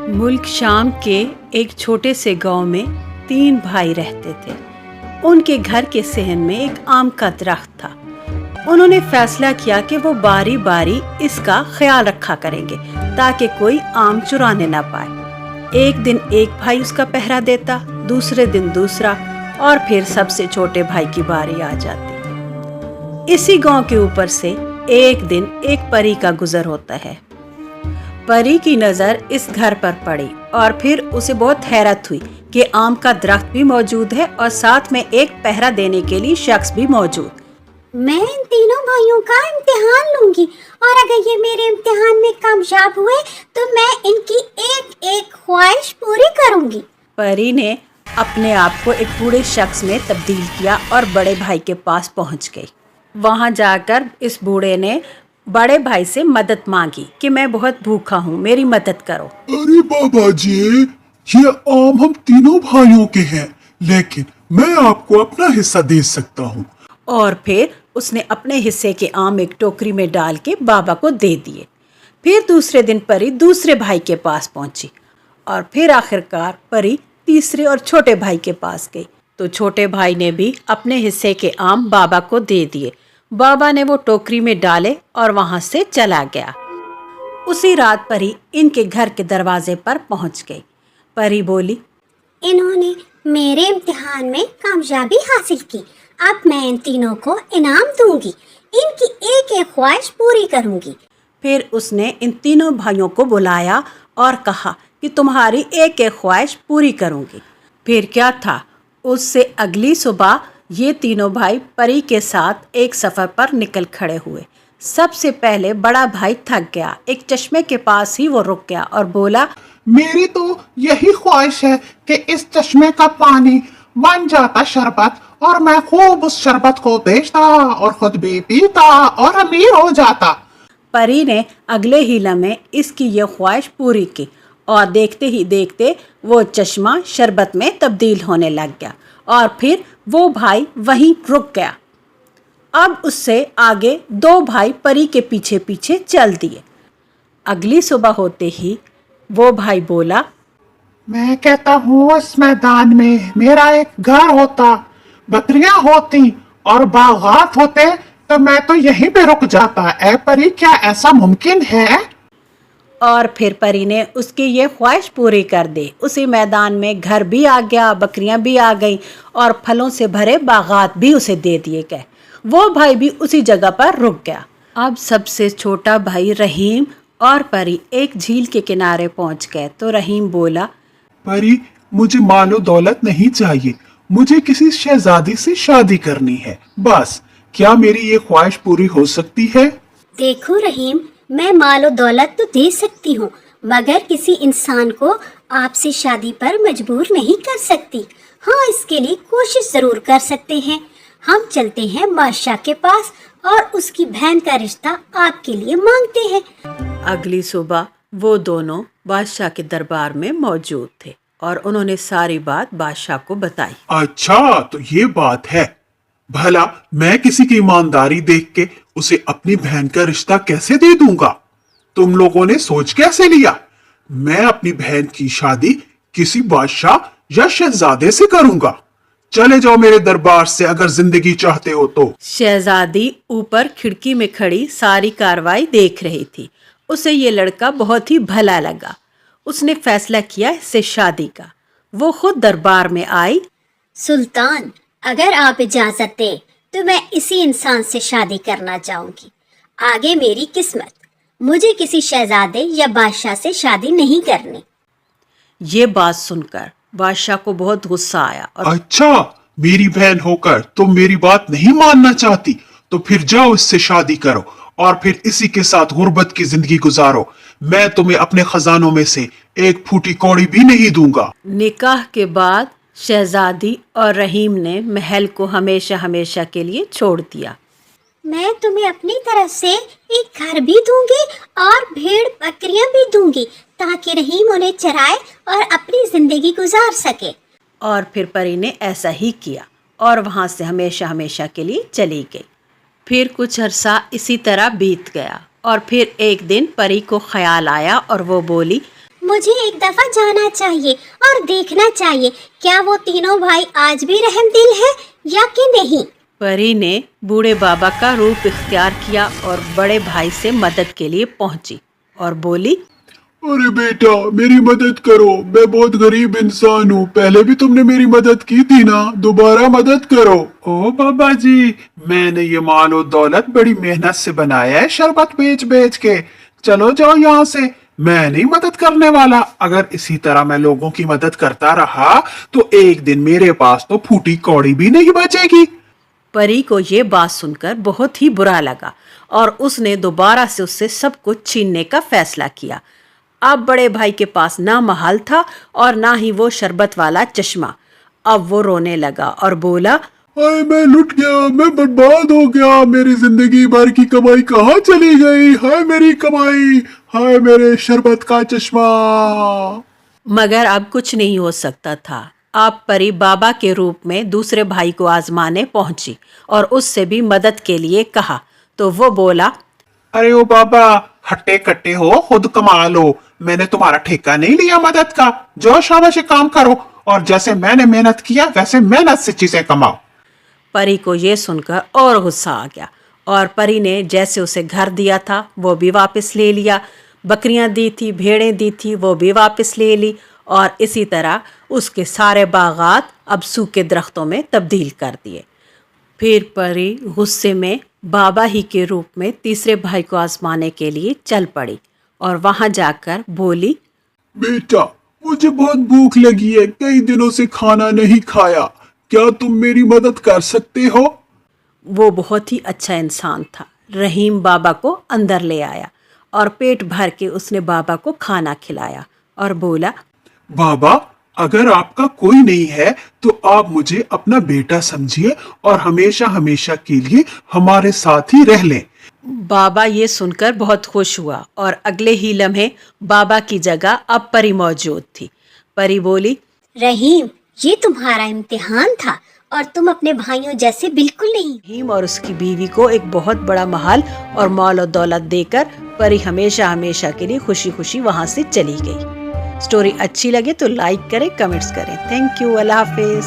मुल्क शाम के एक छोटे से गांव में 3 भाई रहते थे। उनके घर के सहन में एक आम का दरख्त था। उन्होंने फैसला किया कि वो बारी बारी इसका ख्याल रखा करेंगे ताकि कोई आम चुराने ना पाए। एक दिन एक भाई उसका पहरा देता, दूसरे दिन दूसरा, और फिर सबसे छोटे भाई की बारी आ जाती। इसी गांव के ऊपर से एक दिन एक परी का गुजर होता है। परी की नजर इस घर पर पड़ी और फिर उसे बहुत हैरत हुई कि आम का दरख्त भी मौजूद है और साथ में एक पहरा देने के लिए शख्स भी मौजूद। मैं इन तीनों भाइयों का इम्तिहान लूंगी और अगर ये मेरे इम्तिहान में कामयाब हुए तो मैं इनकी एक एक ख्वाहिश पूरी करूंगी। परी ने अपने आप को एक बूढ़े शख्स में तब्दील किया और बड़े भाई के पास पहुंच गई। वहां जाकर इस बूढ़े ने बड़े भाई से मदद मांगी कि मैं बहुत भूखा हूँ, मेरी मदद करो। अरे बाबा जी, ये आम हम तीनों भाइयों के हैं, लेकिन मैं आपको अपना हिस्सा दे सकता हूँ। और फिर उसने अपने हिस्से के आम एक टोकरी में डाल के बाबा को दे दिए। फिर दूसरे दिन परी दूसरे भाई के पास पहुंची और फिर आखिरकार परी तीसरे और छोटे भाई के पास गई तो छोटे भाई ने भी अपने हिस्से के आम बाबा को दे दिए। बाबा ने वो टोकरी में डाले और वहां से चला गया। उसी रात परी इनके घर के दरवाजे पर पहुंच गई। परी बोली, इन्होंने मेरे इम्तिहान में कामयाबी हासिल की, अब मैं इन तीनों को इनाम दूंगी, इनकी एक एक ख्वाहिश पूरी करूंगी। फिर उसने इन तीनों भाइयों को बुलाया और कहा कि तुम्हारी एक एक ख्वाहिश पूरी करूंगी। फिर क्या था, उससे अगली सुबह ये तीनों भाई परी के साथ एक सफ़र पर निकल खड़े हुए। सबसे पहले बड़ा भाई थक गया, एक चश्मे के पास ही वो रुक गया और बोला, मेरी तो यही ख्वाहिश है कि इस चश्मे का पानी बन जाता शरबत और मैं खूब उस शरबत को बेचता और खुद भी पीता और अमीर हो जाता। परी ने अगले ही लम्हे इसकी ये ख्वाहिश पूरी की और देखते ही देखते वो चश्मा शरबत में तब्दील होने लग गया और फिर वो भाई वहीं रुक गया। अब उससे आगे 2 भाई परी के पीछे पीछे चल दिए। अगली सुबह होते ही वो भाई बोला, मैं कहता हूँ इस मैदान में मेरा एक घर होता, बकरियां होती और बागात होते तो मैं तो यहीं पे रुक जाता। ऐ परी, क्या ऐसा मुमकिन है? और फिर परी ने उसकी ये ख्वाहिश पूरी कर दी। उसी मैदान में घर भी आ गया, बकरियां भी आ गईं और फलों से भरे बागात भी उसे दे दिए गए। वो भाई भी उसी जगह पर रुक गया। अब सबसे छोटा भाई रहीम और परी एक झील के किनारे पहुंच गए तो रहीम बोला, परी, मुझे मालो दौलत नहीं चाहिए, मुझे किसी शहजादी से शादी करनी है, बस। क्या मेरी ये ख्वाहिश पूरी हो सकती है? देखो रहीम, मैं मालो दौलत तो दे सकती हूँ मगर किसी इंसान को आपसे शादी पर मजबूर नहीं कर सकती। हाँ, इसके लिए कोशिश जरूर कर सकते हैं। हम चलते हैं बादशाह के पास और उसकी बहन का रिश्ता आपके लिए मांगते हैं। अगली सुबह वो दोनों बादशाह के दरबार में मौजूद थे और उन्होंने सारी बात बादशाह को बताई। अच्छा, तो ये बात है। भला मैं किसी की ईमानदारी देख के उसे अपनी बहन का रिश्ता कैसे दे दूंगा? तुम लोगों ने सोच कैसे लिया? मैं अपनी बहन की शादी किसी बादशाह या शहजादे से करूंगा। चले जाओ मेरे दरबार से अगर जिंदगी चाहते हो तो। शहजादी ऊपर खिड़की में खड़ी सारी कार्रवाई देख रही थी। उसे ये लड़का बहुत ही भला लगा। उसने फैसला किया इससे शादी का। वो खुद दरबार में आई। सुल्तान, अगर आप इजाजत दे तो मैं इसी इंसान से शादी करना चाहूंगी। आगे मेरी किस्मत, मुझे किसी शहजादे या बादशाह से शादी नहीं करनी। ये बात सुनकर बादशाह को बहुत गुस्सा आया और अच्छा, मेरी बहन होकर तुम मेरी बात नहीं मानना चाहती तो फिर जाओ इससे शादी करो और फिर इसी के साथ गुर्बत की जिंदगी गुजारो। मैं तुम्हें अपने खजानों में से एक फूटी कौड़ी भी नहीं दूंगा। निकाह के बाद शहजादी और रहीम ने महल को हमेशा हमेशा के लिए छोड़ दिया। मैं तुम्हें अपनी तरफ से एक घर भी दूंगी और भेड़ बकरियां भी दूंगी ताकि रहीम उन्हें चराए और अपनी जिंदगी गुजार सके। और फिर परी ने ऐसा ही किया और वहां से हमेशा हमेशा के लिए चली गई। फिर कुछ अरसा इसी तरह बीत गया और फिर एक दिन परी को ख्याल आया और वो बोली, मुझे एक दफा जाना चाहिए और देखना चाहिए क्या वो तीनों भाई आज भी रहमदिल हैं या कि नहीं। परी ने बूढ़े बाबा का रूप इख्तियार किया और बड़े भाई से मदद के लिए पहुंची और बोली, अरे बेटा मेरी मदद करो, मैं बहुत गरीब इंसान हूँ, पहले भी तुमने मेरी मदद की थी ना, दोबारा मदद करो। ओ बाबा जी, मैंने ये माल और दौलत बड़ी मेहनत से बनाया है, शरबत बेच बेच के। चलो जाओ यहाँ से, मैं नहीं मदद करने वाला। अगर इसी तरह मैं लोगों की मदद करता रहा तो एक दिन मेरे पास तो फूटी कौड़ी भी नहीं बचेगी। परी को ये बात सुनकर बहुत ही बुरा लगा और उसने दोबारा से उससे सब कुछ छीनने का फैसला किया। अब बड़े भाई के पास ना महल था और ना ही वो शरबत वाला चश्मा। अब वो रोने लगा और बोला, हाय मैं लुट गया, मैं बर्बाद हो गया, मेरी जिंदगी भर की कमाई कहाँ चली गई, हाय मेरी कमाई, हाय मेरे शरबत का चश्मा। मगर अब कुछ नहीं हो सकता था। अब परी बाबा के रूप में दूसरे भाई को आजमाने पहुंची और उससे भी मदद के लिए कहा तो वो बोला, अरे ओ बाबा, हट्टे कट्टे हो, खुद कमा लो, मैंने तुम्हारा ठेका नहीं लिया मदद का, जो शाबाश काम करो और जैसे मैंने मेहनत किया वैसे मेहनत से चीजें कमाओ। परी को ये सुनकर और गुस्सा आ गया और परी ने जैसे उसे घर दिया था वो भी वापस ले लिया, बकरियां दी थी, भेड़ें दी थी, वो भी वापस ले ली और इसी तरह उसके सारे बागात अब सूखे दरख्तों में तब्दील कर दिए। फिर परी गुस्से में बाबा ही के रूप में तीसरे भाई को आजमाने के लिए चल पड़ी और वहां जाकर बोली, बेटा मुझे बहुत भूख लगी है, कई दिनों से खाना नहीं खाया, क्या तुम मेरी मदद कर सकते हो? वो बहुत ही अच्छा इंसान था। रहीम बाबा को अंदर ले आया और पेट भर के उसने बाबा को खाना खिलाया और बोला, बाबा अगर आपका कोई नहीं है तो आप मुझे अपना बेटा समझिए और हमेशा हमेशा के लिए हमारे साथ ही रह लें। बाबा ये सुनकर बहुत खुश हुआ और अगले ही लम्हे बाबा की जगह अब परी मौजूद थी। परी बोली, रहीम ये तुम्हारा इम्तिहान था और तुम अपने भाइयों जैसे बिल्कुल नहीं। रहीम और उसकी बीवी को एक बहुत बड़ा महल और माल और दौलत देकर परी हमेशा हमेशा के लिए खुशी खुशी वहां से चली गई। स्टोरी अच्छी लगे तो लाइक करें, कमेंट्स करें। Thank you, Allah Hafiz.